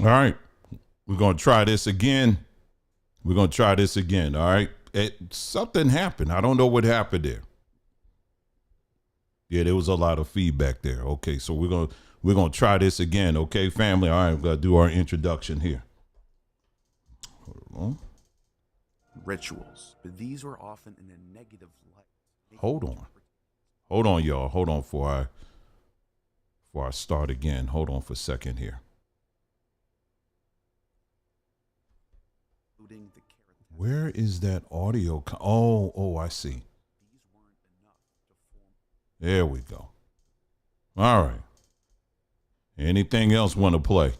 All right. We're going to try this again. All right. Something happened. I don't know what happened there. Yeah, there was a lot of feedback there. Okay, so we're gonna try this again. Okay, family. All right, we're gonna do our introduction here. Hold on. Rituals, but these were often in a negative light. Hold on, y'all. Hold on before I start again. Hold on for a second here. Where is that audio? Oh, I see. There we go. All right. Anything else want to play?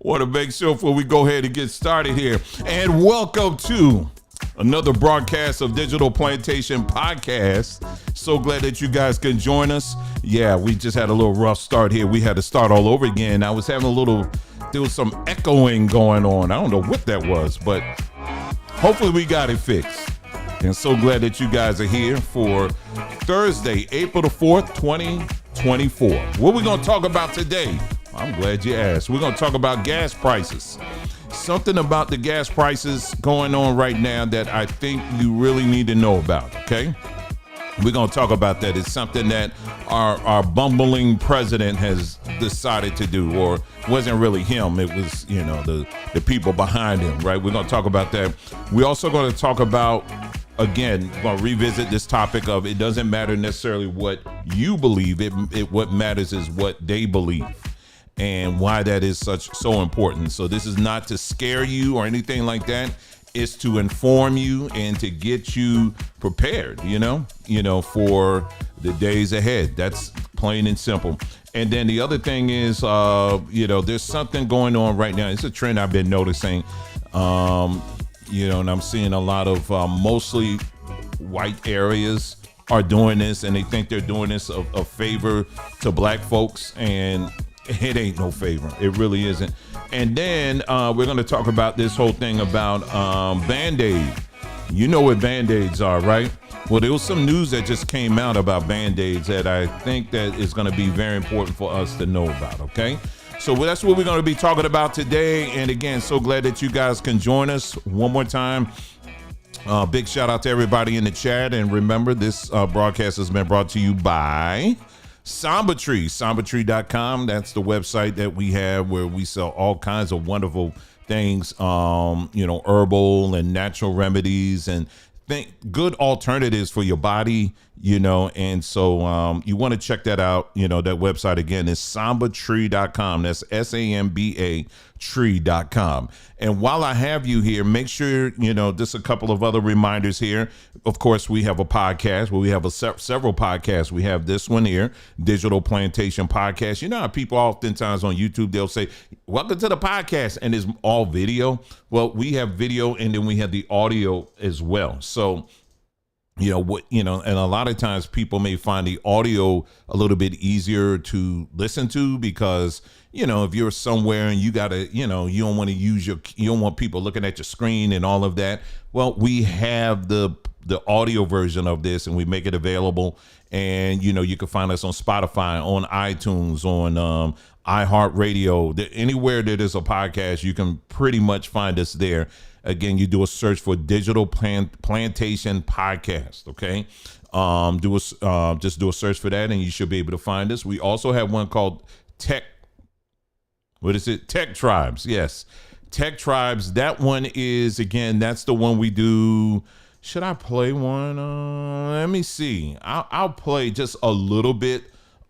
Want to make sure before we go ahead and get started here. And welcome to another broadcast of Digital Plantation Podcast. So glad that you guys can join us. Yeah, we just had a little rough start here. We had to start all over again. I was having there was some echoing going on. I don't know what that was, but hopefully we got it fixed. And so glad that you guys are here for Thursday, April the 4th, 2024. What are we going to talk about today? I'm glad you asked. We're going to talk about gas prices. Something about the gas prices going on right now that I think you really need to know about, okay? We're going to talk about that. It's something that our bumbling president has decided to do, or wasn't really him. It was, the people behind him, right? We're going to talk about that. We're also going to talk about, again, we're going to revisit this topic of it doesn't matter necessarily what you believe. What matters is what they believe and why that is so important. So this is not to scare you or anything like that. It's to inform you and to get you prepared, for the days ahead. That's plain and simple. And then the other thing is, there's something going on right now. It's a trend I've been noticing, and I'm seeing a lot of mostly white areas are doing this, and they think they're doing this a favor to black folks, and it ain't no favor. It really isn't. And then we're going to talk about this whole thing about Band-Aid. You know what Band-Aids are, right? Well, there was some news that just came out about Band-Aids that I think that is going to be very important for us to know about, okay? So that's what we're going to be talking about today. And again, so glad that you guys can join us one more time. Big shout out to everybody in the chat. And remember, this broadcast has been brought to you by Somat Tree, SomatTree.com. That's the website that we have where we sell all kinds of wonderful things, herbal and natural remedies and good alternatives for your body, and so you want to check that out. That website again is SomatTree.com. That's SAMBA tree.com. And while I have you here, make sure, just a couple of other reminders here. Of course, we have a podcast where we have several podcasts. We have this one here, Digital Plantation Podcast. You know how people oftentimes on YouTube, they'll say, welcome to the podcast, and it's all video. Well, we have video and then we have the audio as well. So, and a lot of times people may find the audio a little bit easier to listen to because, if you're somewhere and you gotta, you don't want to you don't want people looking at your screen and all of that. Well, we have the audio version of this and we make it available. And, you can find us on Spotify, on iTunes, on iHeartRadio, anywhere that is a podcast, you can pretty much find us there. Again, you do a search for Digital Plantation Podcast, okay? Just do a search for that and you should be able to find us. We also have one called Tech Tribes. Yes, Tech Tribes. That one is, again, that's the one we do. Should I play one? Let me see. I'll play just a little bit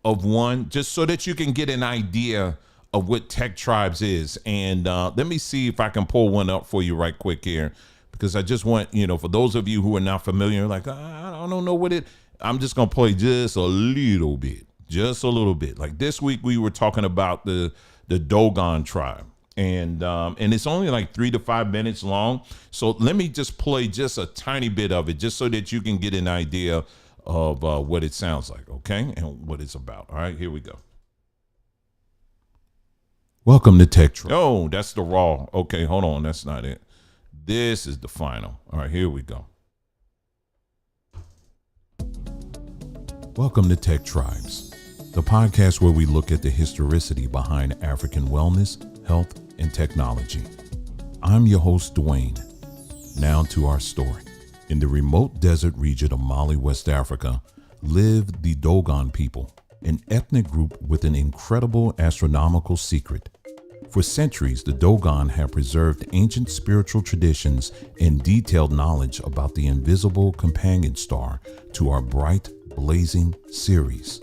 of one just so that you can get an idea of what Tech Tribes is. And let me see if I can pull one up for you right quick here, because I just want, for those of you who are not familiar, like, I don't know I'm just going to play just a little bit. Like this week, we were talking about the Dogon tribe. And it's only like 3 to 5 minutes long. So let me just play just a tiny bit of it, just so that you can get an idea of what it sounds like, okay? And what it's about. All right, here we go. Welcome to Tech Tribe. Oh, that's the raw. Okay, hold on. That's not it. This is the final. All right, here we go. Welcome to Tech Tribes. the podcast where we look at the historicity behind African wellness, health, and technology. I'm your host, Dwayne. Now to our story. In the remote desert region of Mali, West Africa, live the Dogon people, an ethnic group with an incredible astronomical secret. For centuries, the Dogon have preserved ancient spiritual traditions and detailed knowledge about the invisible companion star to our bright, blazing Ceres.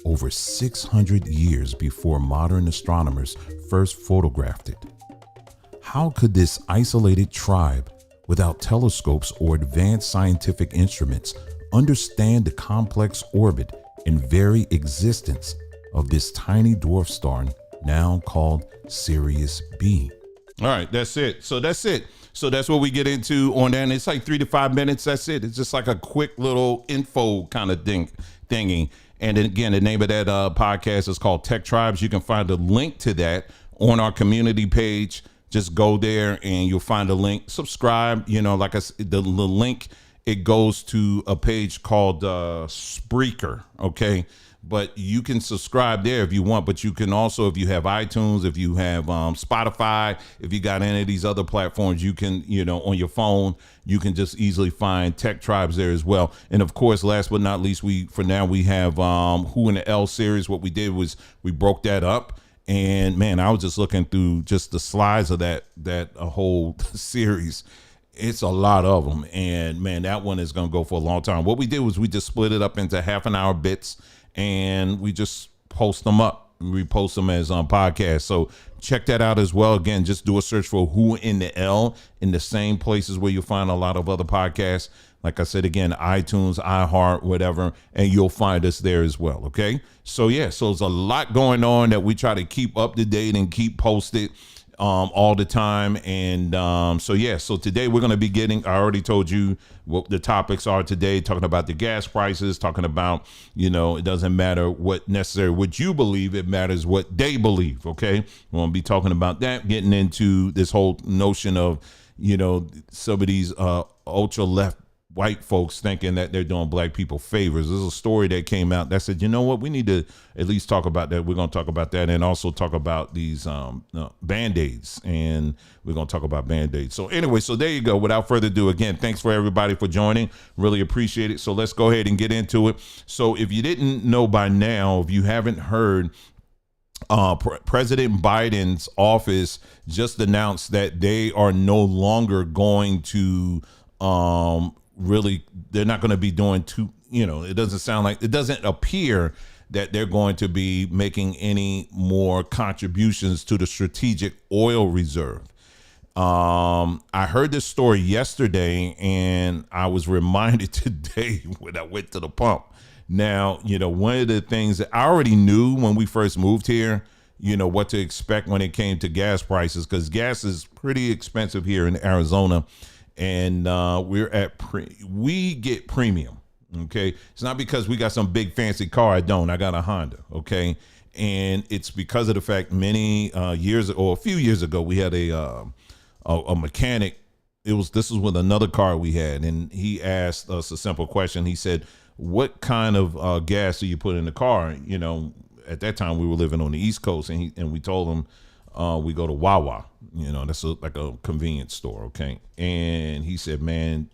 Over 600 years before modern astronomers first photographed it. How could this isolated tribe, without telescopes or advanced scientific instruments, understand the complex orbit and very existence of this tiny dwarf star now called Sirius B? All right, that's it. So that's what we get into on that. And it's like 3 to 5 minutes. That's it. It's just like a quick little info kind of thingy. And then again, the name of that podcast is called Tech Tribes. You can find a link to that on our community page. Just go there and you'll find a link. Subscribe. You know, like I said, the link, it goes to a page called Spreaker. Okay. But you can subscribe there if you want, but you can also, if you have iTunes, if you have Spotify, if you got any of these other platforms, you can, on your phone, you can just easily find Tech Tribes there as well. And of course, last but not least, we have Who in the L series. What we did was we broke that up. And man, I was just looking through just the slides of that whole series. It's a lot of them. And man, that one is going to go for a long time. What we did was we just split it up into half-an-hour bits. And we just post them up. We post them as podcasts. So check that out as well. Again, just do a search for Who in the L in the same places where you'll find a lot of other podcasts. Like I said, again, iTunes, iHeart, whatever, and you'll find us there as well. Okay. So yeah, so there's a lot going on that we try to keep up to date and keep posted all the time. And so today we're going to be I already told you what the topics are today, talking about the gas prices, talking about, it doesn't matter what you believe, it matters what they believe. Okay. We're going to be talking about that, getting into this whole notion of, some of these ultra left white folks thinking that they're doing black people favors. There's a story that came out that said, you know what, we need to at least talk about that. We're going to talk about that and also talk about these Band-Aids, and we're going to talk about Band-Aids. So anyway, so there you go. Without further ado, again, thanks for everybody for joining. Really appreciate it. So let's go ahead and get into it. So if you didn't know by now, if you haven't heard, President Biden's office just announced that they are no longer going to they're not going to be doing it doesn't appear that they're going to be making any more contributions to the strategic oil reserve. I heard this story yesterday and I was reminded today when I went to the pump. Now, one of the things that I already knew when we first moved here, what to expect when it came to gas prices, because gas is pretty expensive here in Arizona. And we get premium. Okay. It's not because we got some big fancy car. I got a Honda. Okay. And it's because of the fact a few years ago, we had a mechanic. This was with another car we had. And he asked us a simple question. He said, what kind of gas do you put in the car? At that time we were living on the East Coast, and we told him, we go to Wawa, that's like a convenience store. Okay. And he said, man,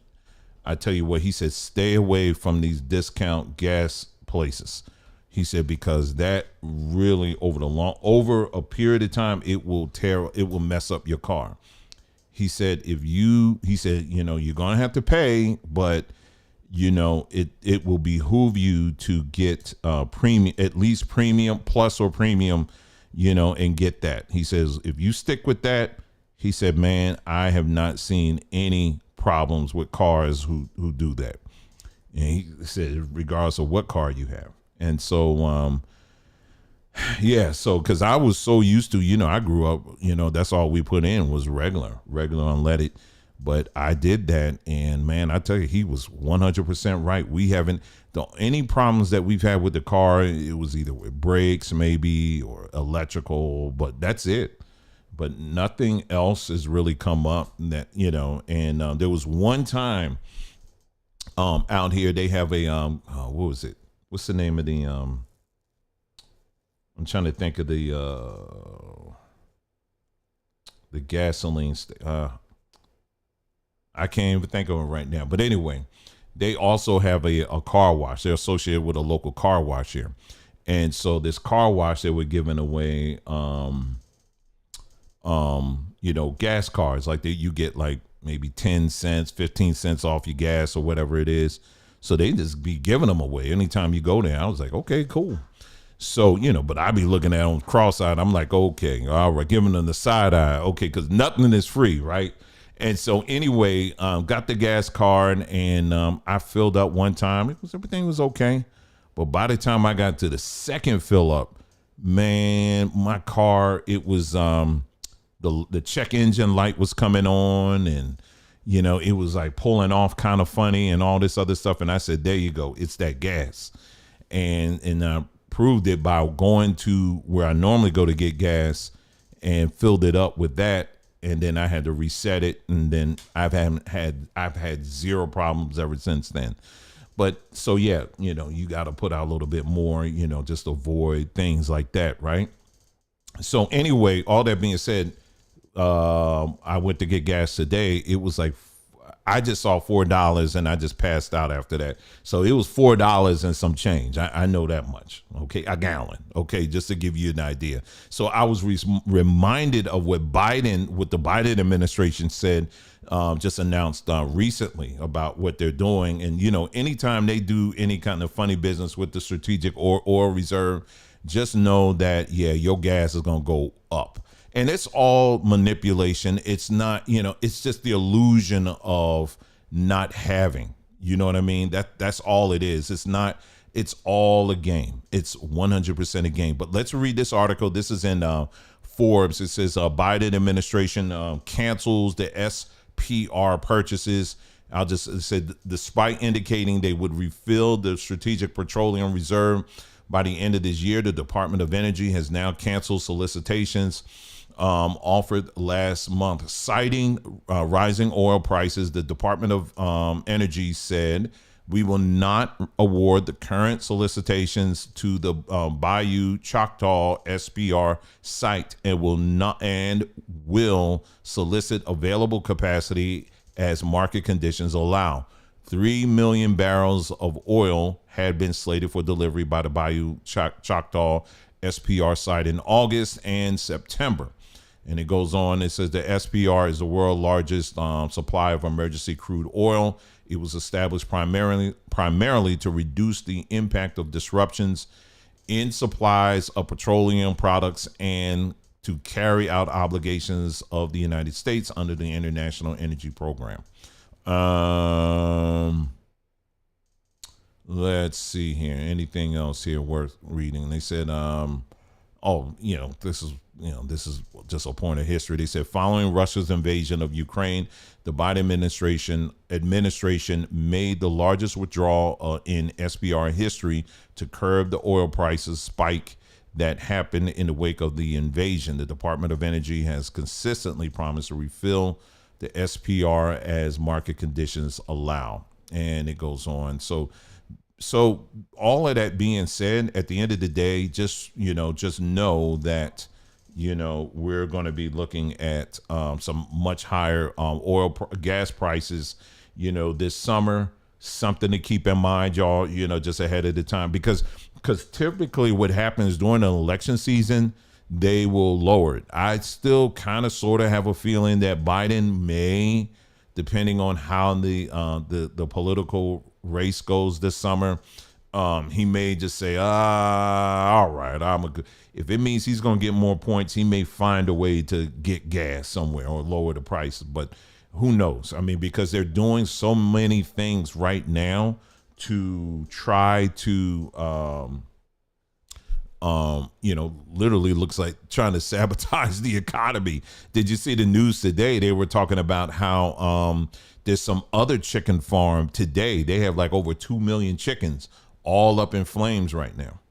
I tell you what, he said, stay away from these discount gas places. He said, because that really over a period of time, it will mess up your car. He said, you're going to have to pay, but it will behoove you to get premium, at least premium plus or premium, and get that. He says, if you stick with that, he said, man, I have not seen any problems with cars who do that. And he said, regardless of what car you have. And so, cause I was so used to, I grew up, that's all we put in was regular unleaded. But I did that, and man, I tell you, he was 100% right. We haven't any problems that we've had with the car. It was either with brakes, maybe, or electrical, but that's it. But nothing else has really come up that And there was one time, out here they have a what was it? What's the name of the I'm trying to think of the gasoline. I can't even think of it right now. But anyway, they also have a car wash. They're associated with a local car wash here. And so this car wash, they were giving away, gas cards. Like you get like maybe 10 cents, 15 cents off your gas or whatever it is. So they just be giving them away anytime you go there. I was like, okay, cool. So, but I be looking at them cross-eyed. I'm like, okay, all right, giving them the side eye. Okay, because nothing is free, right? And so anyway, got the gas card and I filled up one time. Everything was okay. But by the time I got to the second fill up, man, my car, it was the check engine light was coming on and, it was like pulling off kind of funny and all this other stuff. And I said, there you go. It's that gas. And I proved it by going to where I normally go to get gas and filled it up with that. And then I had to reset it. And then I've had zero problems ever since then. But so, yeah, you got to put out a little bit more, just avoid things like that. Right. So anyway, all that being said, I went to get gas today. It was like, I just saw $4 and I just passed out after that. So it was $4 and some change. I know that much. Okay. A gallon. Okay. Just to give you an idea. So I was reminded of what the Biden administration said, just announced recently about what they're doing. And, anytime they do any kind of funny business with the strategic oil reserve, just know that, yeah, your gas is going to go up. And it's all manipulation. It's not, it's just the illusion of not having, you know what I mean? That's all it is. It's all a game. It's 100% a game. But let's read this article. This is in Forbes. It says Biden administration cancels the SPR purchases. It said, despite indicating they would refill the strategic petroleum reserve by the end of this year, the Department of Energy has now canceled solicitations offered last month, citing rising oil prices. The Department of Energy said, we will not award the current solicitations to the Bayou Choctaw SPR site and will solicit available capacity as market conditions allow. 3 million barrels of oil had been slated for delivery by the Bayou Choctaw SPR site in August and September. And it goes on. It says the SPR is the world's largest supplier of emergency crude oil. It was established primarily to reduce the impact of disruptions in supplies of petroleum products and to carry out obligations of the United States under the International Energy Program. Let's see here. Anything else here worth reading? They said, this is just a point of history. They said, following Russia's invasion of Ukraine, the Biden administration made the largest withdrawal in SPR history to curb the oil prices spike that happened in the wake of the invasion. The Department of Energy has consistently promised to refill the SPR as market conditions allow. And it goes on. So all of that being said, at the end of the day, just know that, we're going to be looking at some much higher gas prices, this summer. Something to keep in mind, y'all, just ahead of the time, because typically what happens during an election season, they will lower it. I still kind of sort of have a feeling that Biden may, depending on how the political race goes this summer, he may just say, all right, if it means he's going to get more points, he may find a way to get gas somewhere or lower the price. But who knows? I mean, because they're doing so many things right now to try to, literally looks like trying to sabotage the economy. Did you see the news today? They were talking about how there's some other chicken farm today. They have like over 2 million chickens all up in flames right now.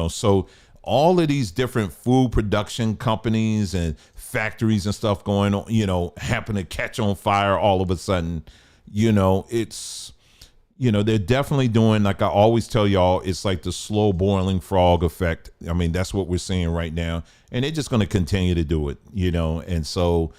So all of these different food production companies and factories and stuff going on, happen to catch on fire all of a sudden. It's they're definitely doing, like I always tell y'all, it's like the slow boiling frog effect. I mean, that's what we're seeing right now. And they're just going to continue to do it, And so,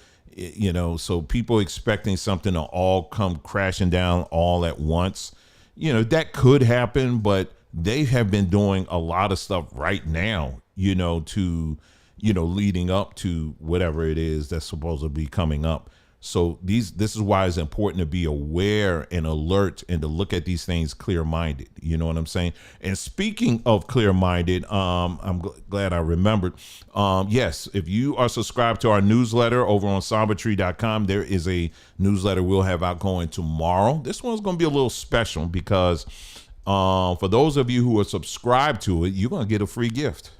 so people expecting something to all come crashing down all at once, that could happen, but they have been doing a lot of stuff right now, to, leading up to whatever it is that's supposed to be coming up. So this is why it's important to be aware and alert and to look at these things clear-minded. You know what I'm saying? And speaking of clear-minded, I'm glad I remembered. Yes, if you are subscribed to our newsletter over on SomatTree.com, there is a newsletter we'll have out going tomorrow. This one's going to be a little special because for those of you who are subscribed to it, you're going to get a free gift.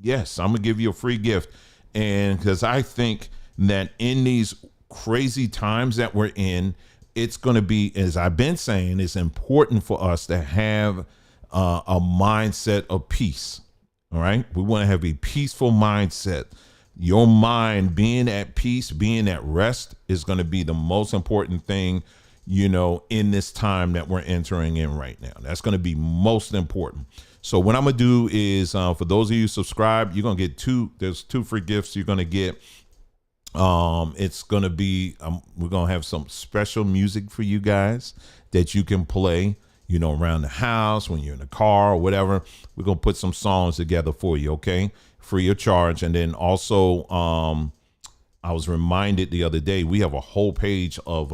Yes, I'm going to give you a free gift. And because I think that in these crazy times that we're in, it's going to be, as I've been saying, it's important for us to have a mindset of peace. All right. We want to have a peaceful mindset. Your mind being at peace, being at rest is going to be the most important thing, in this time that we're entering in right now. That's going to be most important. So what I'm going to do is for those of you subscribed, you're going to get there's two free gifts you're going to get. It's going to be, we're going to have some special music for you guys that you can play, around the house, when you're in the car or whatever. We're going to put some songs together for you. Okay. Free of charge. And then also, I was reminded the other day, we have a whole page of,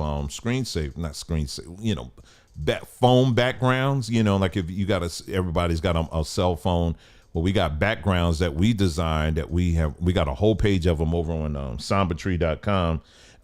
phone backgrounds, like if you got everybody's got a cell phone. Well, we got backgrounds that we designed that we got a whole page of them over on SomatTree.com.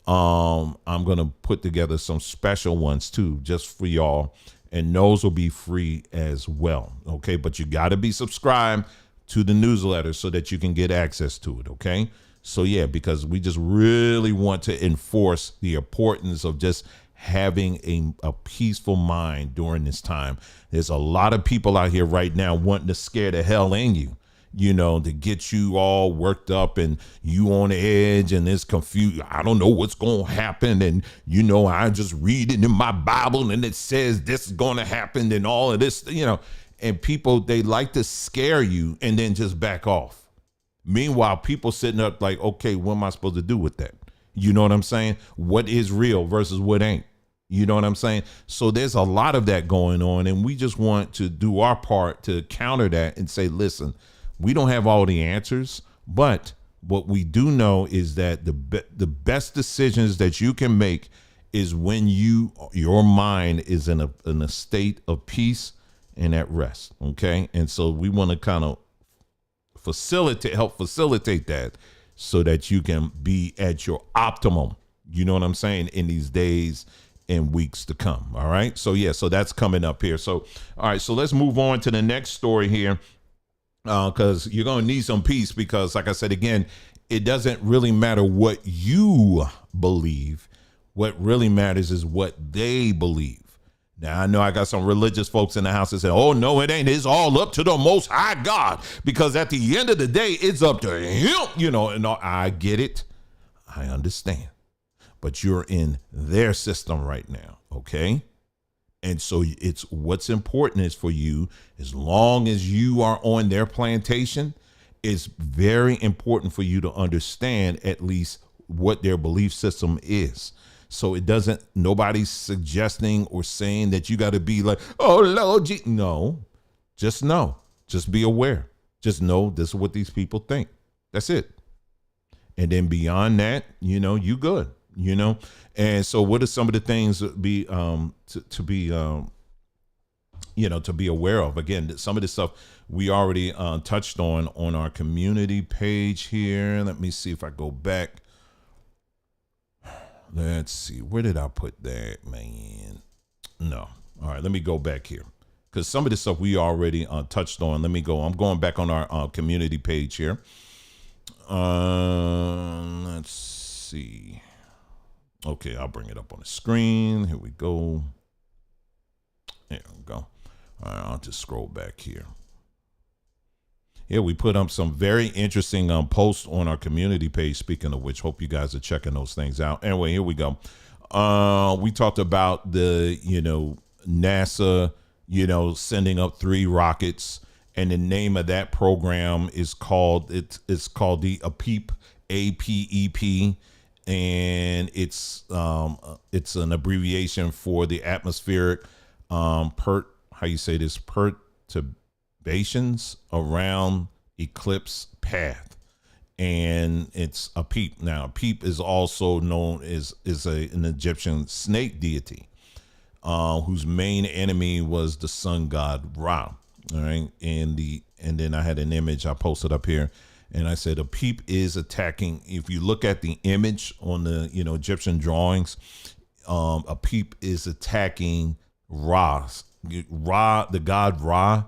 I'm going to put together some special ones too, just for y'all. And those will be free as well. Okay. But you got to be subscribed to the newsletter so that you can get access to it. Okay. So yeah, because we just really want to enforce the importance of just having a peaceful mind during this time. There's a lot of people out here right now wanting to scare the hell in you, to get you all worked up and you on the edge and it's confused. I don't know what's going to happen. And, I just read it in my Bible and it says this is going to happen and all of this, and people, they like to scare you and then just back off. Meanwhile, people sitting up like, okay, what am I supposed to do with that? You know what I'm saying? What is real versus what ain't? You know what I'm saying? So there's a lot of that going on. And we just want to do our part to counter that and say, listen, we don't have all the answers, but what we do know is that the best decisions that you can make is when your mind is in a state of peace and at rest. Okay. And so we want to kind of help facilitate that so that you can be at your optimum, you know what I'm saying, in these days and weeks to come. All right. So yeah, so that's coming up here. So, all right, so let's move on to the next story here. Because you're going to need some peace because, like I said, again, it doesn't really matter what you believe. What really matters is what they believe. Now, I know I got some religious folks in the house that say, oh, no, it ain't. It's all up to the Most High God, because at the end of the day, it's up to him, and I get it. I understand. But you're in their system right now, okay? And so it's what's important is for you, as long as you are on their plantation, it's very important for you to understand at least what their belief system is. So it doesn't, nobody's suggesting or saying that you got to be like, oh, Lord, no, just know, just be aware. Just know this is what these people think. That's it. And then beyond that, you good, And so what are some of the things to be aware of? Again, some of this stuff we already touched on our community page here. Let me see if I go back. Let's see. Where did I put that, man? No. All right. Let me go back here because some of this stuff we already touched on. Let me go. I'm going back on our community page here. Let's see. Okay. I'll bring it up on the screen. Here we go. There we go. All right. I'll just scroll back here. Yeah, we put up some very interesting posts on our community page. Speaking of which, hope you guys are checking those things out. Anyway, here we go. We talked about the NASA, sending up 3 rockets, and the name of that program is called the APEP, APEP, and it's an abbreviation for the atmospheric perturbations around eclipse path, and it's a peep. Now, peep is also known as an Egyptian snake deity, whose main enemy was the sun god Ra. All right, and then I had an image I posted up here, and I said a peep is attacking. If you look at the image on the Egyptian drawings, a peep is attacking Ra, the god Ra.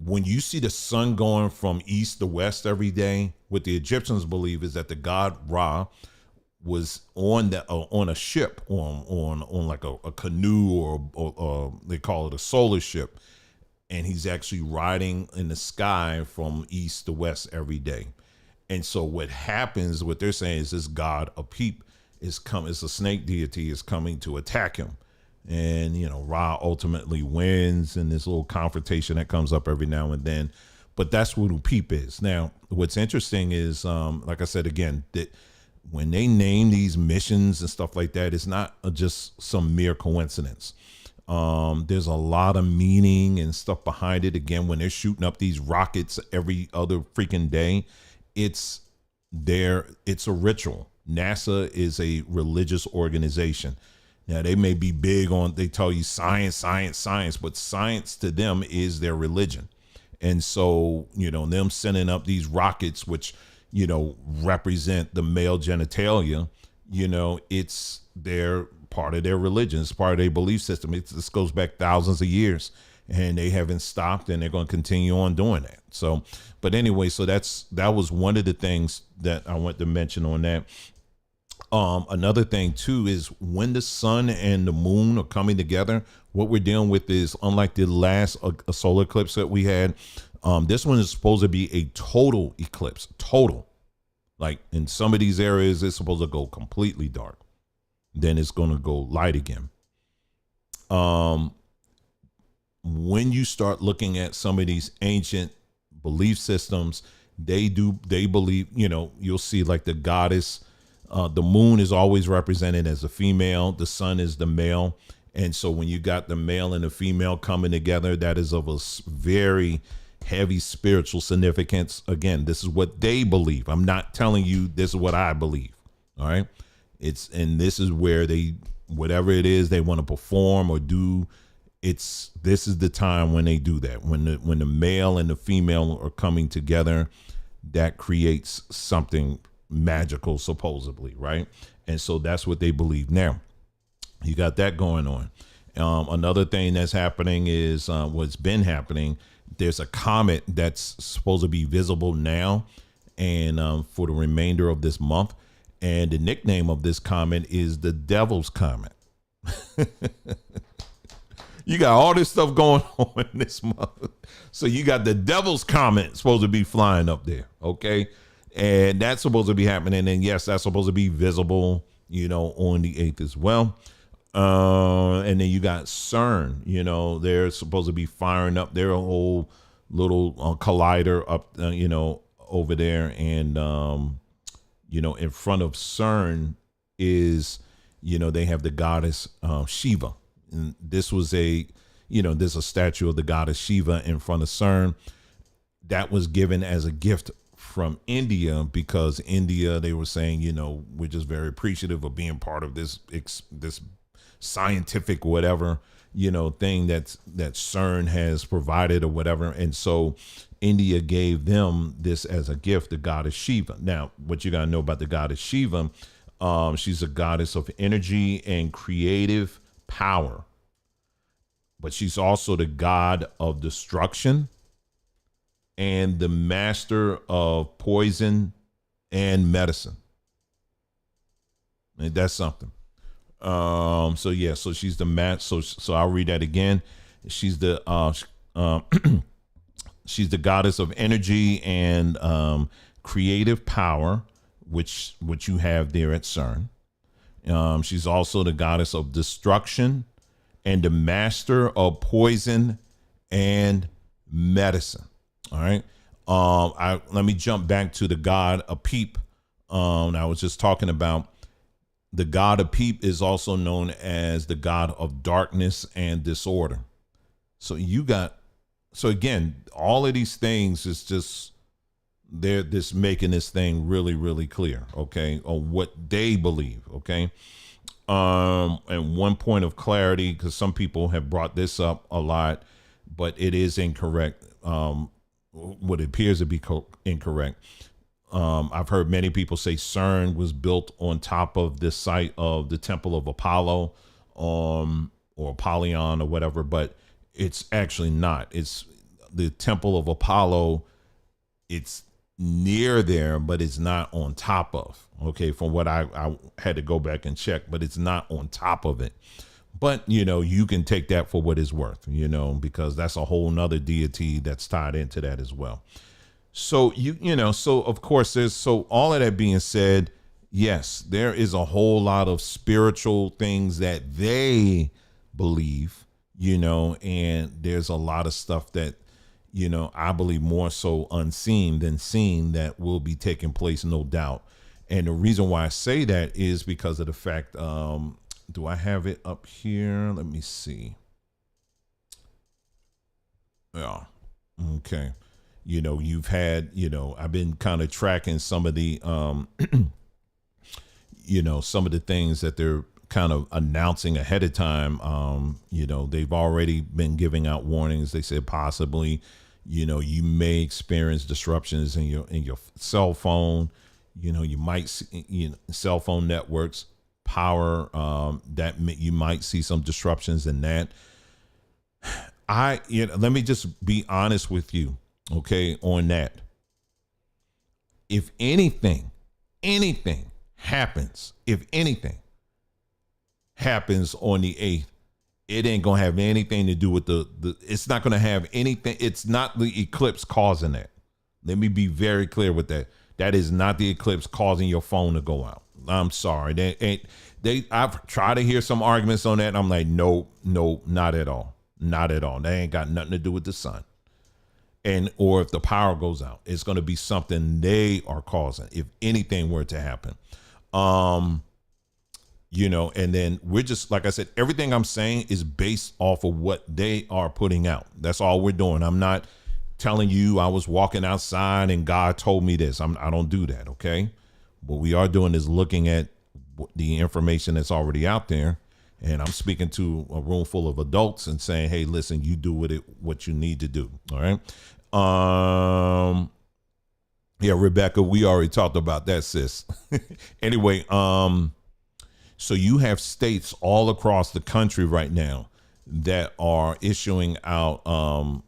When you see the sun going from east to west every day, what the Egyptians believe is that the god Ra was on a ship, on like a canoe, or they call it a solar ship, and he's actually riding in the sky from east to west every day. And so what happens, what they're saying is this god Apep is a snake deity, is coming to attack him. And, Ra ultimately wins in this little confrontation that comes up every now and then. But that's what Apep is. Now, what's interesting is, like I said, again, that when they name these missions and stuff like that, it's not just some mere coincidence. There's a lot of meaning and stuff behind it. Again, when they're shooting up these rockets every other freaking day, it's a ritual. NASA is a religious organization. Now, they may be big on, they tell you science, but science to them is their religion. And so, them sending up these rockets, which, represent the male genitalia, it's their part of their religion. It's part of their belief system. This goes back thousands of years, and they haven't stopped, and they're going to continue on doing that. So, but anyway, so that was one of the things that I want to mention on that. Another thing too is when the sun and the moon are coming together, what we're dealing with is, unlike the last solar eclipse that we had, this one is supposed to be a total eclipse. Total. Like in some of these areas, it's supposed to go completely dark. Then it's going to go light again. When you start looking at some of these ancient belief systems, they believe, you'll see like the goddess, the moon is always represented as a female. The sun is the male. And so when you got the male and the female coming together, that is of a very heavy spiritual significance. Again, this is what they believe. I'm not telling you this is what I believe. All right. And this is where whatever it is they want to perform or do, this is the time when they do that. When the male and the female are coming together, that creates something magical, supposedly, right? And so that's what they believe. Now, you got that going on. Another thing that's happening is what's been happening. There's a comet that's supposed to be visible now and for the remainder of this month. And the nickname of this comet is the Devil's Comet. You got all this stuff going on this month. So you got the Devil's Comet supposed to be flying up there. Okay. And that's supposed to be happening. And yes, that's supposed to be visible, on the 8th as well. And then you got CERN, they're supposed to be firing up their whole little collider up, over there. And, in front of CERN is, they have the goddess Shiva. And this was there's a statue of the goddess Shiva in front of CERN that was given as a gift from India, because India, they were saying, we're just very appreciative of being part of this scientific whatever, thing that CERN has provided or whatever. And so India gave them this as a gift, the goddess Shiva. Now, what you got to know about the goddess Shiva, she's a goddess of energy and creative power, but she's also the god of destruction and the master of poison and medicine. And that's something. So she's the so I'll read that again. She's the she's the goddess of energy and creative power, which you have there at CERN. She's also the goddess of destruction and the master of poison and medicine. All right. Let me jump back to the god Apep. I was just talking about the god Apep is also known as the god of darkness and disorder. So again, all of these things is just they're just making this thing really, really clear, okay, on what they believe, okay. And one point of clarity, because some people have brought this up a lot, but it is incorrect. What appears to be incorrect. I've heard many people say CERN was built on top of this site of the Temple of Apollo, or Apollyon or whatever, but it's actually not. It's the Temple of Apollo. It's near there, but it's not on top of. Okay, from what I had to go back and check, but it's not on top of it. But, you can take that for what it's worth, because that's a whole nother deity that's tied into that as well. So, so of course all of that being said, yes, there is a whole lot of spiritual things that they believe, and there's a lot of stuff that, I believe more so unseen than seen that will be taking place, no doubt. And the reason why I say that is because of the fact, do I have it up here? Let me see. Yeah. Okay. You've had, I've been kind of tracking some of the, some of the things that they're kind of announcing ahead of time. They've already been giving out warnings. They said possibly, you may experience disruptions in your cell phone. You might see, cell phone networks, power, that you might see some disruptions in that. Let me just be honest with you. Okay. On that, if anything happens on the 8th, it ain't going to have anything to do with it's not going to have anything. It's not the eclipse causing that. Let me be very clear with that. That is not the eclipse causing your phone to go out. I'm sorry. I've tried to hear some arguments on that. And I'm like, no, not at all. Not at all. They ain't got nothing to do with the sun. Or if the power goes out, it's going to be something they are causing, if anything were to happen. And then we're just, like I said, everything I'm saying is based off of what they are putting out. That's all we're doing. I'm not telling you I was walking outside and God told me this. I don't do that. Okay. What we are doing is looking at the information that's already out there. And I'm speaking to a room full of adults and saying, hey, listen, you do with it what you need to do. All right. Yeah, Rebecca, we already talked about that, sis. Anyway, so you have states all across the country right now that are issuing out, I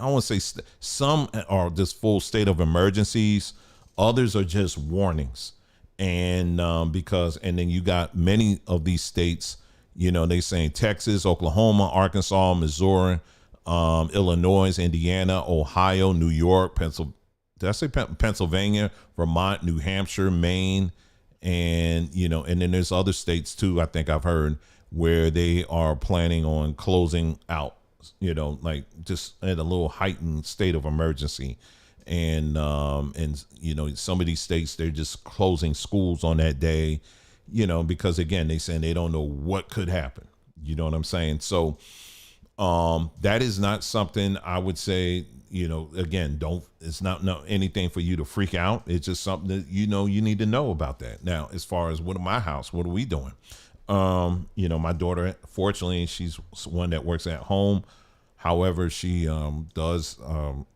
want to say some are just full state of emergencies. Others are just warnings. And then you got many of these states, they saying Texas, Oklahoma, Arkansas, Missouri, Illinois, Indiana, Ohio, New York, Pennsylvania, Vermont, New Hampshire, Maine, and then there's other states too, I think I've heard, where they are planning on closing out, like just at a little heightened state of emergency. And some of these states, they're just closing schools on that day, because again, they saying they don't know what could happen. You know what I'm saying? So, that is not something I would say, again, it's not anything for you to freak out. It's just something that, you need to know about that. Now, as far as what are we doing? My daughter, fortunately, she's one that works at home. However, she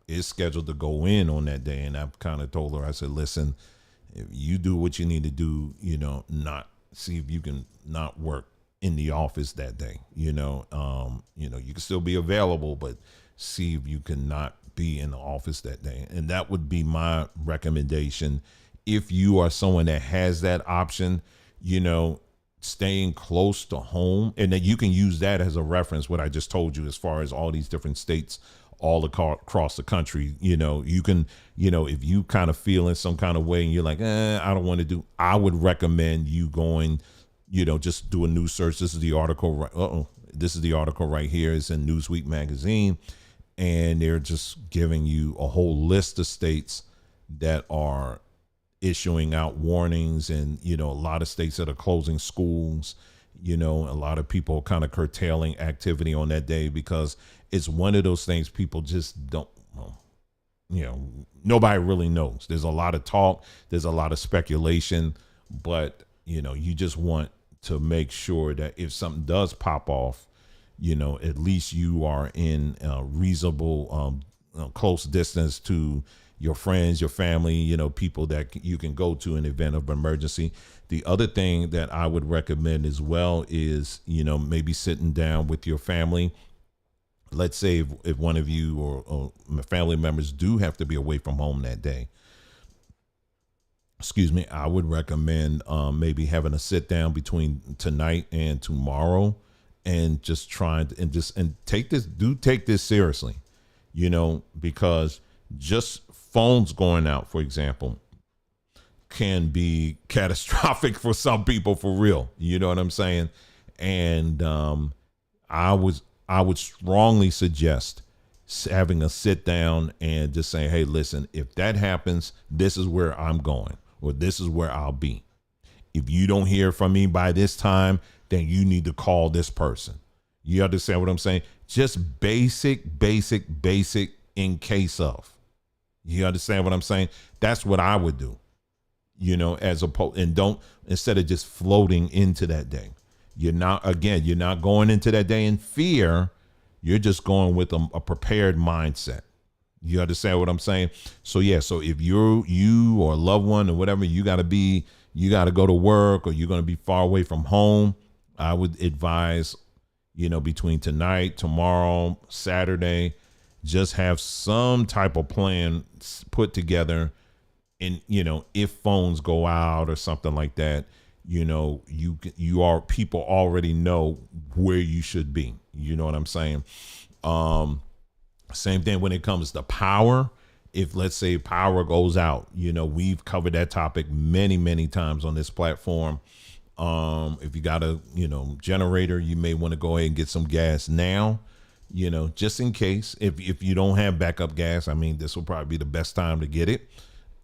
is scheduled to go in on that day. And I've kind of told her, I said, listen, if you do what you need to do, not see if you can not work in the office that day. You can still be available, but see if you can not be in the office that day. And that would be my recommendation. If you are someone that has that option, staying close to home, and then you can use that as a reference, what I just told you, as far as all these different states all across the country. You can, if you kind of feel in some kind of way and you're like, I don't want to do, I would recommend you going just do a news search. This is the article. This is the article right here. It's in Newsweek magazine, and they're just giving you a whole list of states that are issuing out warnings, and a lot of states that are closing schools. A lot of people kind of curtailing activity on that day because it's one of those things people just don't. Nobody really knows. There's a lot of talk. There's a lot of speculation, but you just want to make sure that if something does pop off, at least you are in reasonable, close distance to your friends, your family, people that you can go to in the event of emergency. The other thing that I would recommend as well is, maybe sitting down with your family. Let's say if one of you or family members do have to be away from home that day, I would recommend maybe having a sit down between tonight and tomorrow and just trying to, and take this seriously, because just phones going out, for example, can be catastrophic for some people, for real. You know what I'm saying? And I would strongly suggest having a sit down and just saying, hey, listen, if that happens, this is where I'm going, or this is where I'll be. If you don't hear from me by this time, then you need to call this person. You understand what I'm saying? Just basic in case of. You understand what I'm saying? That's what I would do, as opposed, and don't, instead of just floating into that day. You're not going into that day in fear. You're just going with a prepared mindset. You understand what I'm saying? So yeah. So if you or a loved one or whatever, you got to go to work, or you're going to be far away from home, I would advise, between tonight, tomorrow, Saturday, just have some type of plan put together. And, if phones go out or something like that, people already know where you should be. You know what I'm saying? Same thing when it comes to power. If, let's say, power goes out, we've covered that topic many, many times on this platform. If you got a, generator, you may want to go ahead and get some gas now, just in case. If you don't have backup gas, this will probably be the best time to get it.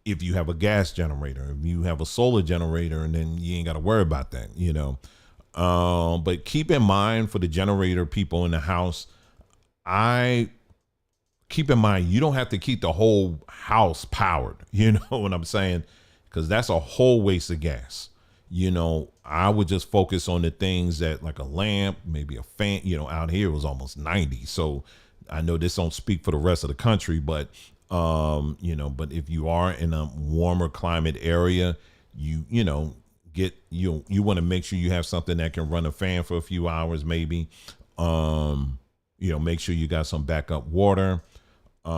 If you have a gas generator, if you have a solar generator, and then you ain't got to worry about that, but keep in mind, for the generator people in the house, keep in mind, you don't have to keep the whole house powered. You know what I'm saying? Because that's a whole waste of gas. I would just focus on the things that, like a lamp, maybe a fan. Out here it was almost 90. So I know this don't speak for the rest of the country, but but if you are in a warmer climate area, you want to make sure you have something that can run a fan for a few hours, maybe. Make sure you got some backup water. You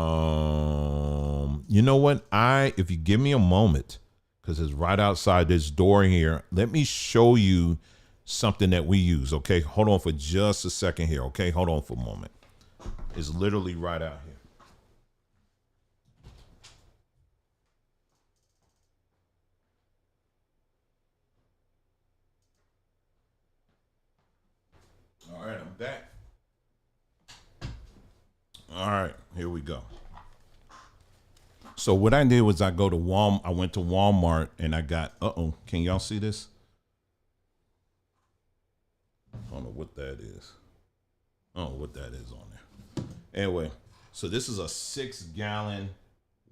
know what? If you give me a moment, because it's right outside this door here, let me show you something that we use. Okay, hold on for just a second here. Okay, hold on for a moment. It's literally right out here. All right, I'm back. All right, here we go. So what I did was I went to Walmart and I got, can y'all see this? I don't know what that is. I don't know what that is on there. Anyway, so this is a 6-gallon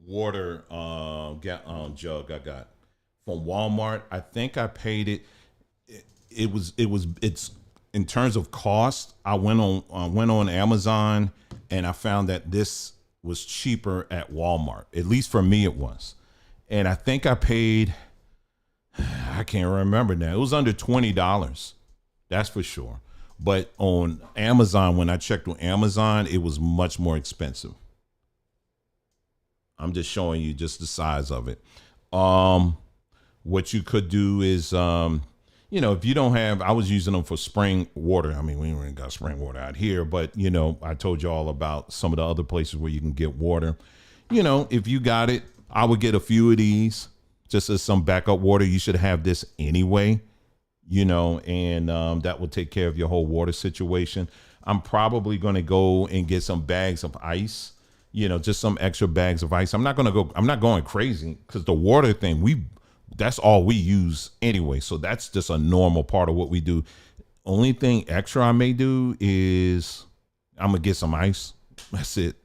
water jug I got from Walmart. I think I paid it. It's in terms of cost. I went on Amazon and I found that this was cheaper at Walmart. At least for me it was. And I think I paid, I can't remember now. It was under $20. That's for sure. But on Amazon, when I checked on Amazon, it was much more expensive. I'm just showing you just the size of it. What you could do is, if you don't have, I was using them for spring water. We ain't really got spring water out here, but I told you all about some of the other places where you can get water. If you got it, I would get a few of these just as some backup water. You should have this anyway. and that will take care of your whole water situation. I'm probably going to go and get some bags of ice, just some extra bags of ice. I'm not going crazy because the water thing, that's all we use anyway. So that's just a normal part of what we do. Only thing extra I may do is I'm going to get some ice. That's it,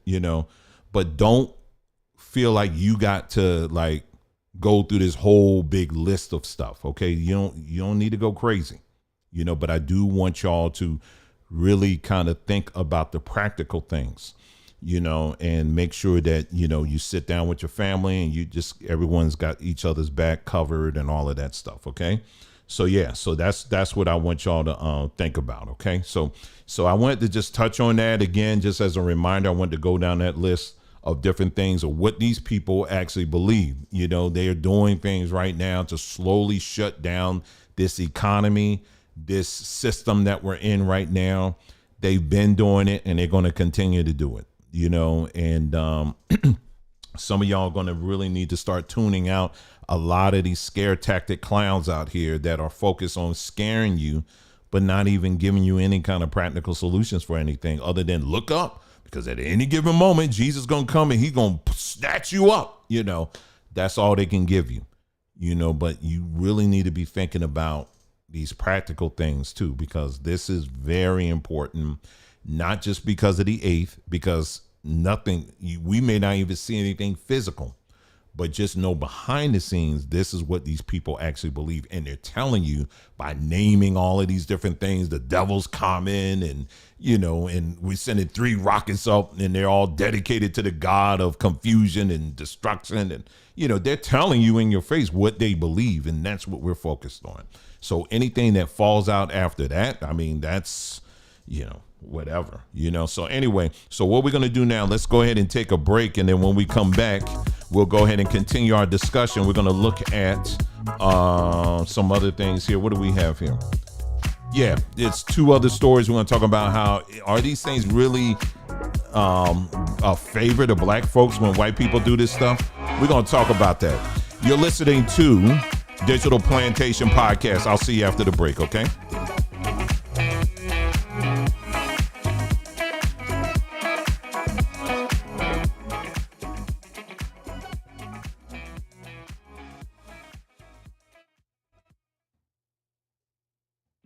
but don't feel like you got to like go through this whole big list of stuff. Okay. You don't need to go crazy, but I do want y'all to really kind of think about the practical things, and make sure that, you sit down with your family and everyone's got each other's back covered and all of that stuff. Okay. So yeah, so that's what I want y'all to think about. Okay. So I wanted to just touch on that again, just as a reminder. I wanted to go down that list of different things of what these people actually believe. They are doing things right now to slowly shut down this economy, this system that we're in right now. They've been doing it and they're going to continue to do it, and some of y'all are going to really need to start tuning out a lot of these scare tactic clowns out here that are focused on scaring you, but not even giving you any kind of practical solutions for anything other than look up, because at any given moment, Jesus is going to come and he's going to snatch you up. That's all they can give you, but you really need to be thinking about these practical things too, because this is very important, not just because of the 8th, because we may not even see anything physical, but just know behind the scenes, this is what these people actually believe. And they're telling you by naming all of these different things, the devil's coming and, and we're sending 3 rockets up and they're all dedicated to the God of confusion and destruction. And, they're telling you in your face what they believe. And that's what we're focused on. So anything that falls out after that, I mean, that's, whatever, So anyway, so what we're going to do now, let's go ahead and take a break. And then when we come back, we'll go ahead and continue our discussion. We're going to look at some other things here. What do we have here? Yeah, it's 2 other stories. We're going to talk about how are these things really a favor to black folks when white people do this stuff? We're going to talk about that. You're listening to Digital Plantation Podcast. I'll see you after the break, okay?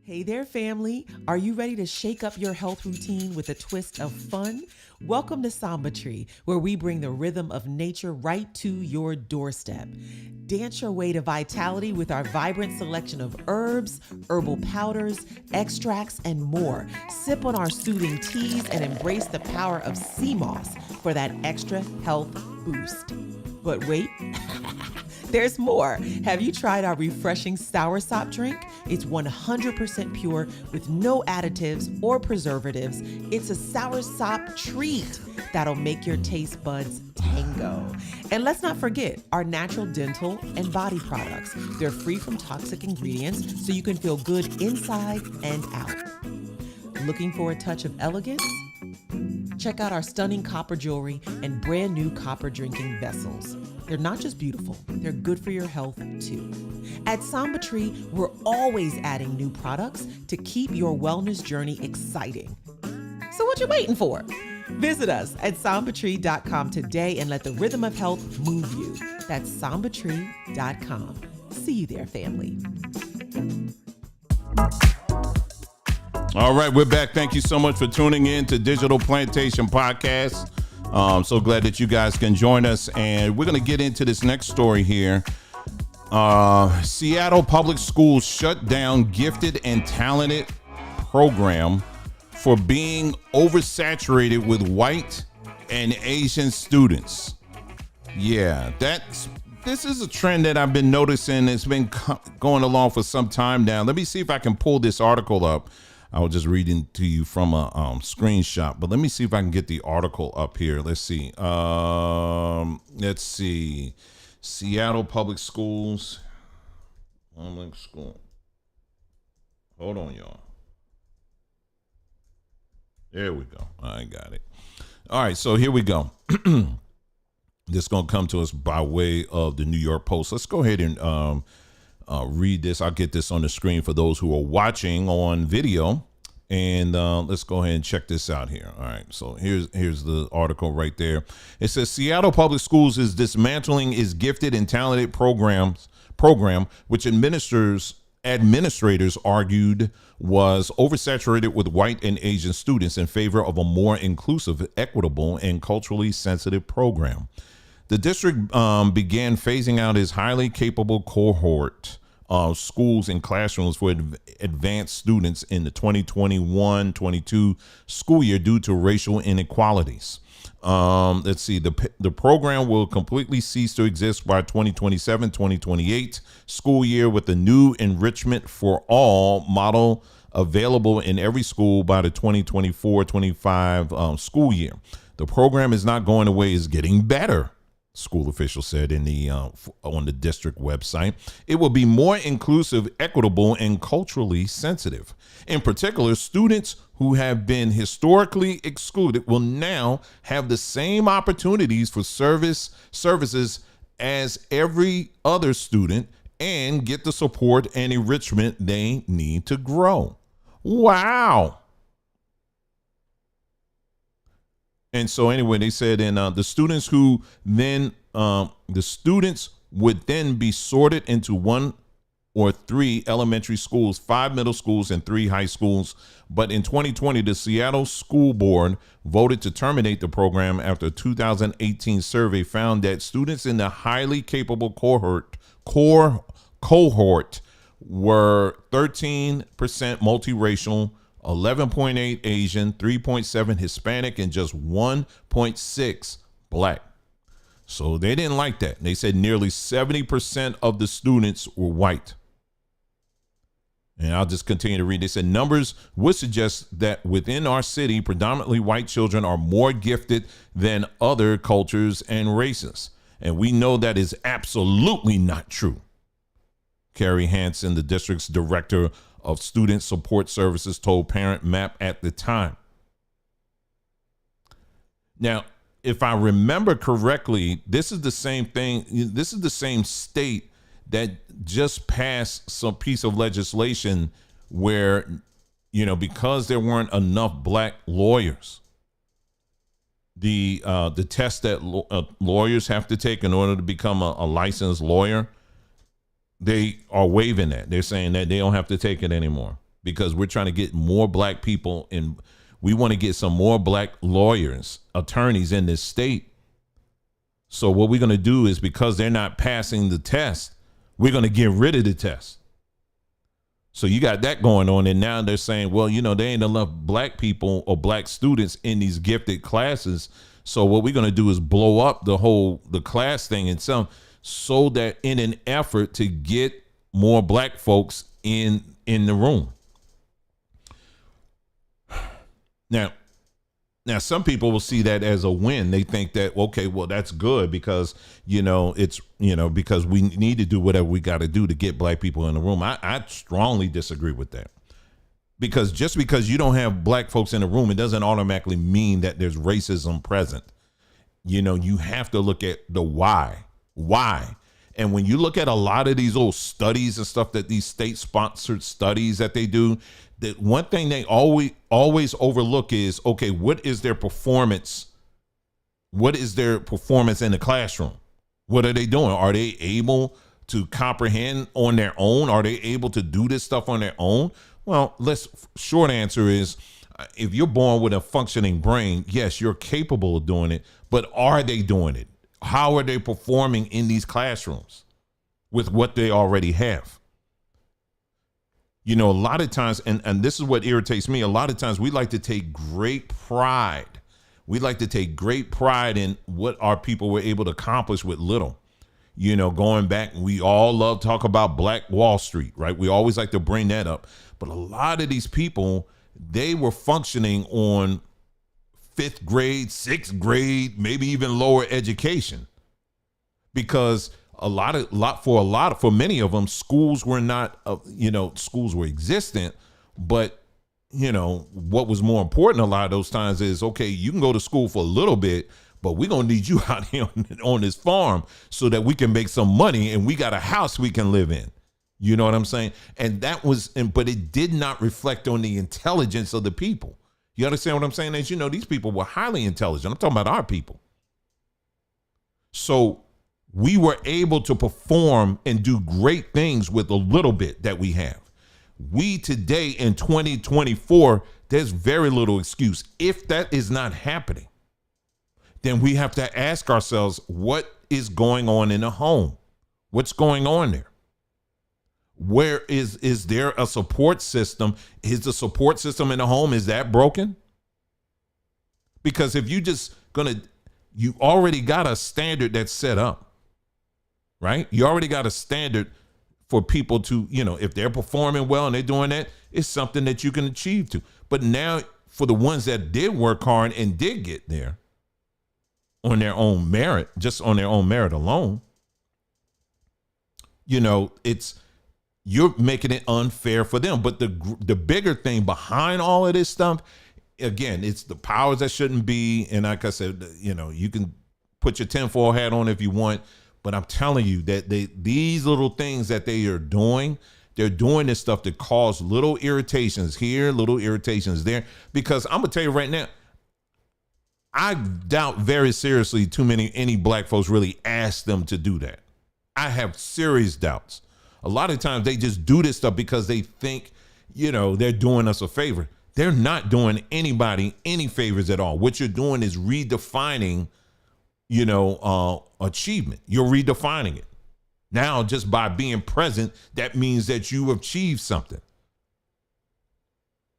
Hey there, family. Are you ready to shake up your health routine with a twist of fun? Welcome to Somat Tree, where we bring the rhythm of nature right to your doorstep. Dance your way to vitality with our vibrant selection of herbs, herbal powders, extracts, and more. Sip on our soothing teas and embrace the power of sea moss for that extra health boost. But wait, there's more. Have you tried our refreshing soursop drink? It's 100% pure with no additives or preservatives. It's a soursop treat that'll make your taste buds tango. And let's not forget our natural dental and body products. They're free from toxic ingredients, so you can feel good inside and out. Looking for a touch of elegance? Check out our stunning copper jewelry and brand new copper drinking vessels. They're not just beautiful, they're good for your health too. At Somat Tree, we're always adding new products to keep your wellness journey exciting. So what you waiting for? Visit us at sambatree.com today and let the rhythm of health move you. That's sambatree.com. See you there, family. All right, we're back. Thank you so much for tuning in to Digital Plantation Podcast. I'm so glad that you guys can join us. And we're going to get into this next story here. Seattle Public Schools shut down gifted and talented program for being oversaturated with white and Asian students. Yeah, this is a trend that I've been noticing. It's been going along for some time now. Let me see if I can pull this article up. I was just reading to you from a screenshot, but let me see if I can get the article up here. Let's see. Seattle Public Schools. Public school. Hold on, y'all. There we go. I got it. All right, so here we go. This is going to come to us by way of the New York Post. Let's go ahead and read this. I'll get this on the screen for those who are watching on video. And let's go ahead and check this out here. All right, so here's the article right there. It says Seattle Public Schools is dismantling its gifted and talented program, which administrators argued was oversaturated with white and Asian students in favor of a more inclusive, equitable, and culturally sensitive program. The district began phasing out its highly capable cohort of schools and classrooms for advanced students in the 2021-22 school year due to racial inequalities. Let's see, the program will completely cease to exist by 2027-2028 school year, with the new enrichment for all model available in every school by the 2024-25 school year. The program is not going away, it's getting better, school officials said in the on the district website. It will be more inclusive, equitable, and culturally sensitive. In particular, students who have been historically excluded will now have the same opportunities for services as every other student and get the support and enrichment they need to grow. Wow. And so anyway, they said, the students would then be sorted into 1 or 3 elementary schools, 5 middle schools, and 3 high schools. But in 2020, the Seattle School Board voted to terminate the program after a 2018 survey found that students in the highly capable cohort were 13% multiracial, 11.8 Asian, 3.7 Hispanic, and just 1.6 Black. So they didn't like that. They said nearly 70% of the students were white. And I'll just continue to read. They said numbers would suggest that within our city, predominantly white children are more gifted than other cultures and races. And we know that is absolutely not true. Carrie Hansen, the district's director of Student Support Services, told Parent Map at the time. Now, if I remember correctly, this is the same thing. This is the same state that just passed some piece of legislation where, because there weren't enough Black lawyers, the test that lawyers have to take in order to become a licensed lawyer, they are waiving that. They're saying that they don't have to take it anymore because we're trying to get more Black people in. We want to get some more Black lawyers, attorneys in this state. So what we're going to do is, because they're not passing the test, we're going to get rid of the test. So you got that going on. And now they're saying, well, there ain't enough Black people or Black students in these gifted classes. So what we're going to do is blow up the class thing and so that in an effort to get more Black folks in the room. Now, some people will see that as a win. They think that, okay, well, that's good because, because we need to do whatever we got to do to get Black people in the room. I strongly disagree with that, because just because you don't have Black folks in the room, it doesn't automatically mean that there's racism present. You have to look at the why. And when you look at a lot of these old studies and stuff, that these state sponsored studies that they do, that one thing they always overlook is, okay, what is their performance? What is their performance in the classroom? What are they doing? Are they able to comprehend on their own? Are they able to do this stuff on their own? Well, short answer is, if you're born with a functioning brain, yes, you're capable of doing it, but are they doing it? How are they performing in these classrooms with what they already have? A lot of times, and this is what irritates me, a lot of times we like to take great pride. We like to take great pride in what our people were able to accomplish with little. Going back, we all love to talk about Black Wall Street, right? We always like to bring that up. But a lot of these people, they were functioning on 5th grade, 6th grade, maybe even lower education, because for many of them, schools were not, schools were existent, but what was more important a lot of those times is, okay, you can go to school for a little bit, but we're going to need you out here on this farm so that we can make some money and we got a house we can live in. You know what I'm saying? And but it did not reflect on the intelligence of the people. You understand what I'm saying? As you know, these people were highly intelligent. I'm talking about our people. So we were able to perform and do great things with a little bit that we have. We today in 2024, there's very little excuse. If that is not happening, then we have to ask ourselves, what is going on in the home? What's going on there? Where is there a support system? Is the support system in the home, is that broken? Because if you already got a standard that's set up, right? You already got a standard for people to, if they're performing well and they're doing that, it's something that you can achieve to. But now for the ones that did work hard and did get there on their own merit, just on their own merit alone, you're making it unfair for them. But the bigger thing behind all of this stuff, again, it's the powers that shouldn't be. And like I said, you can put your tinfoil hat on if you want, but I'm telling you that these little things that they are doing, they're doing this stuff to cause little irritations here, little irritations there. Because I'm gonna tell you right now, I doubt very seriously any black folks really ask them to do that. I have serious doubts. A lot of times they just do this stuff because they think, they're doing us a favor. They're not doing anybody any favors at all. What you're doing is redefining, achievement. You're redefining it. Now, just by being present, that means that you achieved something.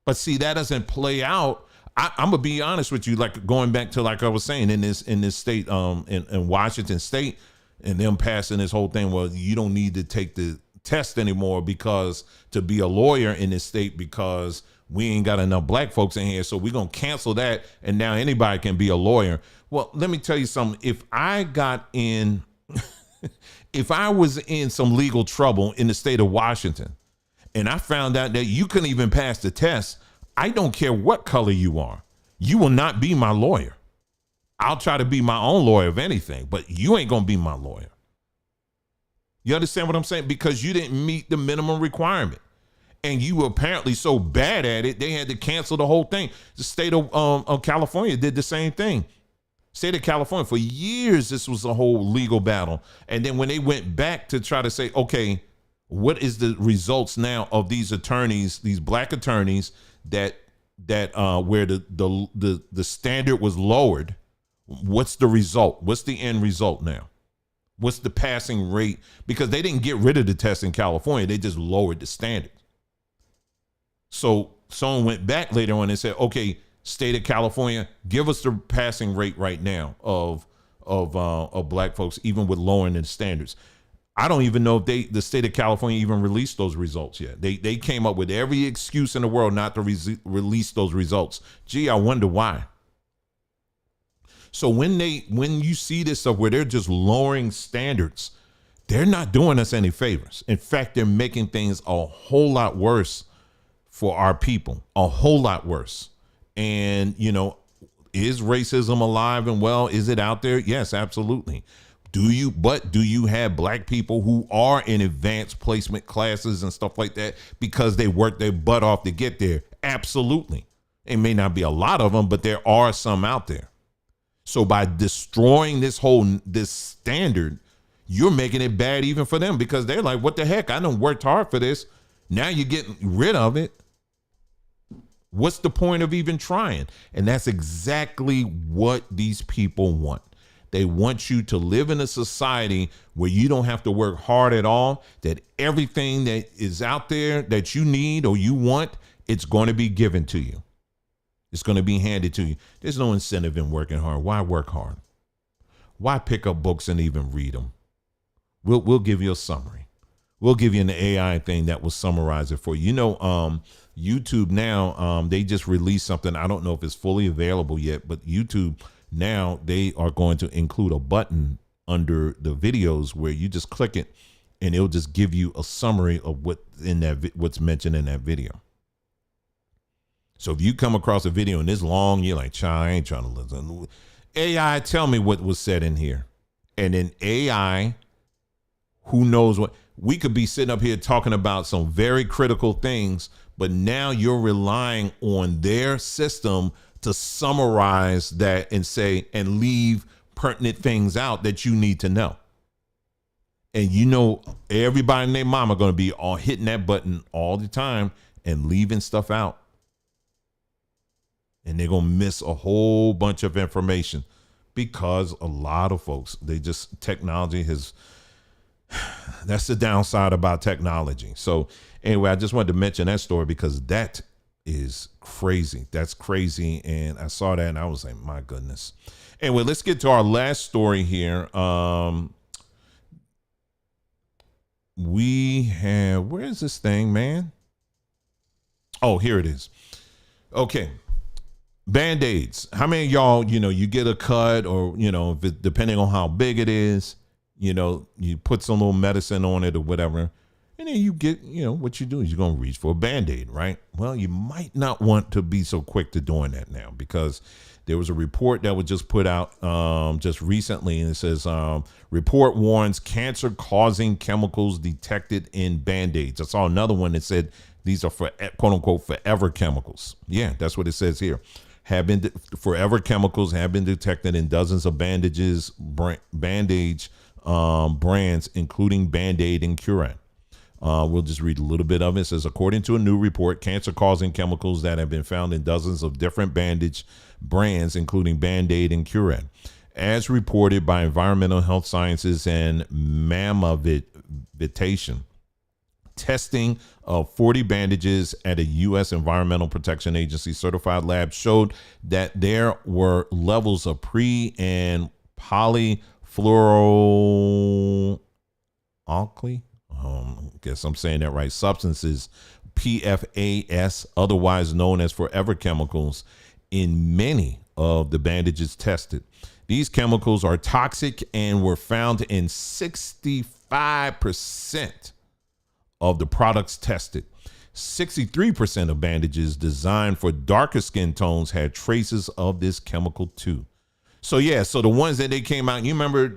But see, that doesn't play out. I'm gonna be honest with you, like going back to, like I was saying, in this state, in Washington State, and them passing this whole thing. Well, you don't need to take the test anymore because to be a lawyer in this state, because we ain't got enough black folks in here. So we're going to cancel that. And now anybody can be a lawyer. Well, let me tell you something. If I was in some legal trouble in the state of Washington and I found out that you couldn't even pass the test, I don't care what color you are. You will not be my lawyer. I'll try to be my own lawyer if anything, but you ain't going to be my lawyer. You understand what I'm saying? Because you didn't meet the minimum requirement. And you were apparently so bad at it, they had to cancel the whole thing. The state of California did the same thing. State of California, for years, this was a whole legal battle. And then when they went back to try to say, okay, what is the results now of these attorneys, these black attorneys that where the standard was lowered? What's the result? What's the end result now? What's the passing rate? Because they didn't get rid of the test in California. They just lowered the standard. So someone went back later on and said, okay, state of California, give us the passing rate right now of black folks, even with lowering the standards. I don't even know if the state of California even released those results yet. They came up with every excuse in the world not to release those results. Gee, I wonder why. So when you see this stuff where they're just lowering standards, they're not doing us any favors. In fact, they're making things a whole lot worse for our people, a whole lot worse. And, is racism alive and well? Is it out there? Yes, absolutely. Do you have black people who are in advanced placement classes and stuff like that because they work their butt off to get there? Absolutely. It may not be a lot of them, but there are some out there. So by destroying this standard, you're making it bad even for them, because they're like, what the heck? I done worked hard for this. Now you're getting rid of it. What's the point of even trying? And that's exactly what these people want. They want you to live in a society where you don't have to work hard at all, that everything that is out there that you need or you want, it's going to be given to you. It's going to be handed to you. There's no incentive in working hard. Why work hard? Why pick up books and even read them? We'll give you a summary. We'll give you an AI thing that will summarize it for you. YouTube now, they just released something. I don't know if it's fully available yet, but YouTube now, they are going to include a button under the videos where you just click it and it'll just give you a summary of what's mentioned in that video. So if you come across a video and it's long, you're like, I ain't trying to listen. AI, tell me what was said in here. And then AI, who knows what, we could be sitting up here talking about some very critical things, but now you're relying on their system to summarize that and say and leave pertinent things out that you need to know. And you know, everybody and their mom are going to be all hitting that button all the time and leaving stuff out. And they're going to miss a whole bunch of information because a lot of folks, technology has, that's the downside about technology. So anyway, I just wanted to mention that story because that is crazy. That's crazy. And I saw that and I was like, my goodness. Anyway, let's get to our last story here. We have, where is this thing, man? Oh, here it is. Okay. Band-Aids. How many of y'all, you get a cut or, if it, depending on how big it is, you put some little medicine on it or whatever. And then you get, what you do is you're going to reach for a Band-Aid, right? Well, you might not want to be so quick to doing that now because there was a report that was just put out just recently, and it says, report warns cancer-causing chemicals detected in Band-Aids. I saw another one that said these are for quote-unquote forever chemicals. Yeah, that's what it says here. Forever chemicals have been detected in dozens of Bandage brands, including Band-Aid and Curant. We'll just read a little bit of it. It says, according to a new report, cancer-causing chemicals that have been found in dozens of different bandage brands, including Band-Aid and Curant, as reported by Environmental Health Sciences and Mammavitation. Testing of 40 bandages at a U.S. Environmental Protection Agency certified lab showed that there were levels of and polyfluoroalkyl, I guess I'm saying that right, substances, PFAS, otherwise known as forever chemicals, in many of the bandages tested. These chemicals are toxic and were found in 65% of the products tested. 63% of bandages designed for darker skin tones had traces of this chemical too. So yeah, so the ones that they came out, you remember,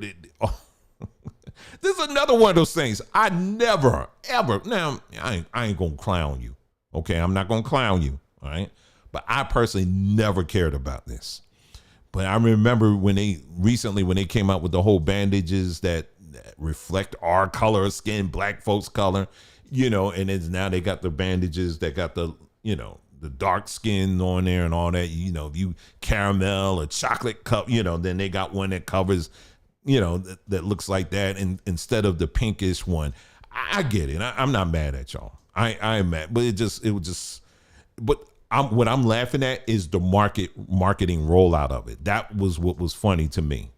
this is another one of those things. I never, ever, now I ain't gonna clown you. Okay, I'm not gonna clown you, all right? But I personally never cared about this. But I remember when they came out with the whole bandages that reflect our color of skin, black folks' color, and it's now they got the bandages that got the, the dark skin on there and all that, if you caramel or chocolate cup, then they got one that covers, that looks like that. And instead of the pinkish one, I get it. I'm not mad at y'all. I am mad, but what I'm laughing at is the marketing rollout of it. That was what was funny to me.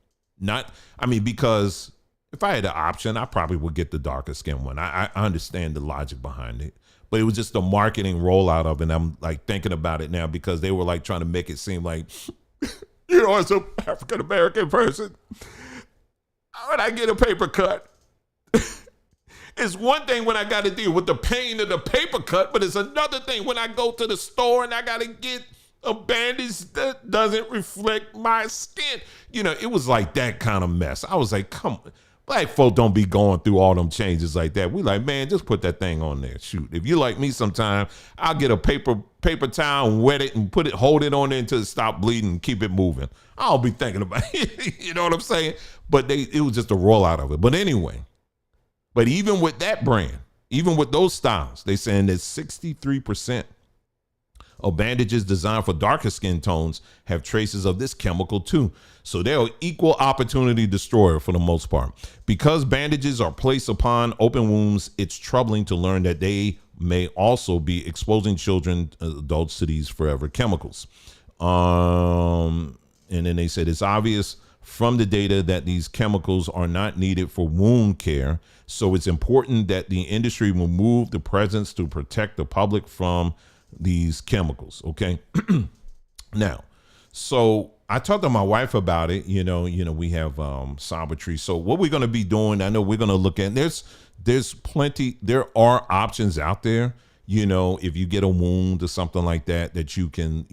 Because if I had the option, I probably would get the darker skin one. I understand the logic behind it, but it was just the marketing rollout of it. And I'm like thinking about it now because they were like trying to make it seem like, as an African-American person, when I get a paper cut, it's one thing when I got to deal with the pain of the paper cut, but it's another thing when I go to the store and I got to get a bandage that doesn't reflect my skin. It was like that kind of mess. I was like, come on. Black folk don't be going through all them changes like that. We like, man, just put that thing on there. Shoot. If you like me sometime, I'll get a paper towel and wet it and hold it on there until it stop bleeding and keep it moving. I'll be thinking about it. You know what I'm saying? But it was just a rollout of it. But anyway, even with that brand, even with those styles, they saying that 63% of bandages designed for darker skin tones have traces of this chemical too. So they're equal opportunity destroyer for the most part. Because bandages are placed upon open wounds, it's troubling to learn that they may also be exposing children, adults to these forever chemicals. And then they said it's obvious from the data that these chemicals are not needed for wound care. So it's important that the industry remove the presence to protect the public from these chemicals. Okay. Now, so I talked to my wife about it. We have Somat Tree. So what we're going to be doing, I know we're going to look at, there are options out there. if you get a wound or something like that, that you can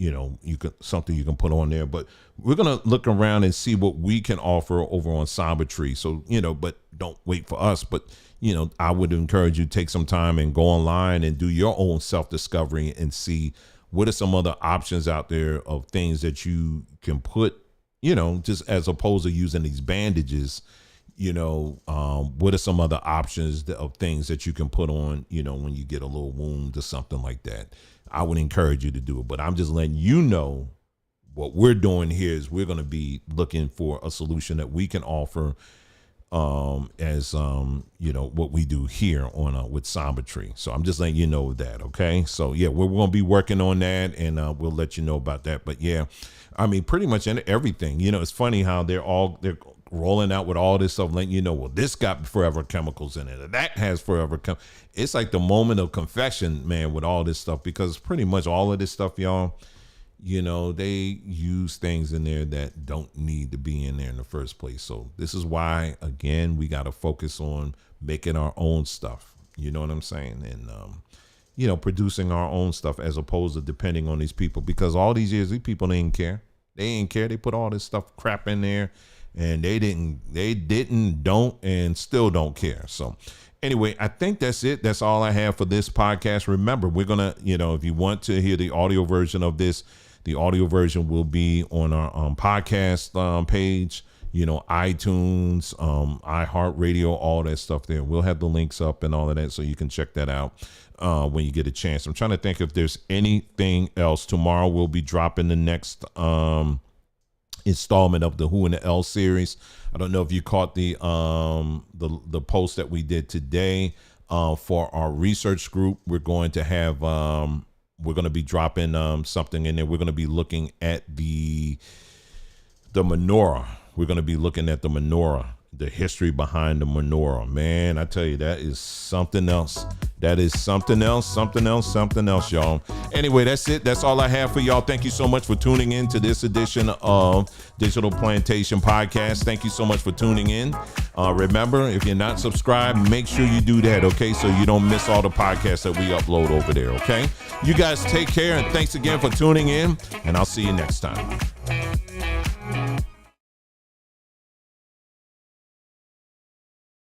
something you can put on there. But we're gonna look around and see what we can offer over on Somat Tree. So but don't wait for us. But I would encourage you to take some time and go online and do your own self-discovery and see what are some other options out there of things that you can put, just as opposed to using these bandages. What are some other options of things that you can put on, when you get a little wound or something like that. I would encourage you to do it, but I'm just letting you know what we're doing here is we're going to be looking for a solution that we can offer as what we do here on with Somat Tree. So I'm just letting you know that. Okay. So yeah, we're going to be working on that, and we'll let you know about that. But yeah, I mean, pretty much in everything, it's funny how they're rolling out with all this stuff, letting well, this got forever chemicals in it, that has forever it's like the moment of confession, man, with all this stuff, because pretty much all of this stuff, y'all, they use things in there that don't need to be in there in the first place. So this is why, again, we got to focus on making our own stuff. You know what I'm saying? And, producing our own stuff as opposed to depending on these people, because all these years, these people didn't care. They put all this crap in there, and they don't, and still don't care. So anyway, I think that's it. That's all I have for this podcast. Remember, we're going to, if you want to hear the audio version of this, the audio version will be on our podcast page, iTunes, iHeartRadio, all that stuff there. We'll have the links up and all of that, so you can check that out when you get a chance. I'm trying to think if there's anything else. Tomorrow we'll be dropping the next installment of the Who in the L series. I don't know if you caught the post that we did today for our research group. We're going to have we're going to be dropping something in there. We're going to be looking at the menorah. We're going to be looking at the menorah, the history behind the menorah. Man, I tell you, that is something else. That is something else, y'all. Anyway, that's it. That's all I have for y'all. Thank you so much for tuning in to this edition of Digital Plantation Podcast. Thank you so much for tuning in. Remember, if you're not subscribed, make sure you do that, okay? So you don't miss all the podcasts that we upload over there, okay? You guys take care, and thanks again for tuning in, and I'll see you next time.